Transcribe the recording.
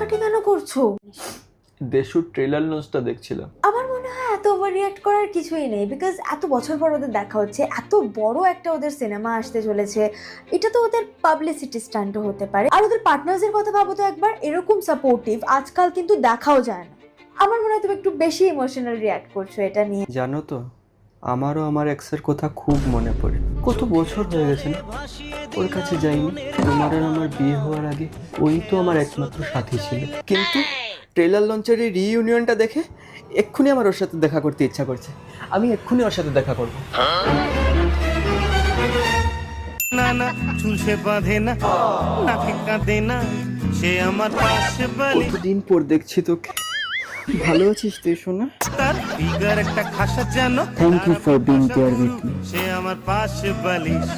কান্নাকাটি কেন করছো? দেশুর ট্রেলার লঞ্চটা দেখছিলাম। আমার মনে হয় এত ওভার রিঅ্যাক্ট করার কিছুই নেই, বিকজ এত বছর পর ওদের দেখা হচ্ছে, এত বড় একটা ওদের সিনেমা আসতে চলেছে, এটা তো ওদের পাবলিসিটি স্টান্টও হতে পারে। আর ওদের পার্টনার্সের কথা ভাবো তো একবার, এরকম সাপোর্টিভ আজকাল কিন্তু দেখাও যায় না। আমার মনে হয় তুমি একটু বেশি ইমোশনাল রিঅ্যাক্ট করছো এটা নিয়ে। জানো তো, আমারও আমার এক্সের কথা খুব মনে পড়ে। কত বছর হয়ে গেছে না ওর কাছে যাইনি। তোমার আর আমার বিয়ে হওয়ার আগে ওই তো আমার একমাত্র সাথী ছিল, কিন্তু ট্রেলার লঞ্চের এই রিইউনিয়নটা দেখে এক্ষুনি আমার ওর সাথে দেখা করতে ইচ্ছা করছে। আমি এক্ষুনি ওর সাথে দেখা করবো। না না চুল সে বাঁধে না, নাকে কাঁদে না, সে আমার পাশে বালি। কতদিন পর দেখছি তোকে। ভালো আছিস তুই সোনা? তার ফিগার একটা খাসা জানো। Thank you for being there with me. সে আমার পাশে বালিশ।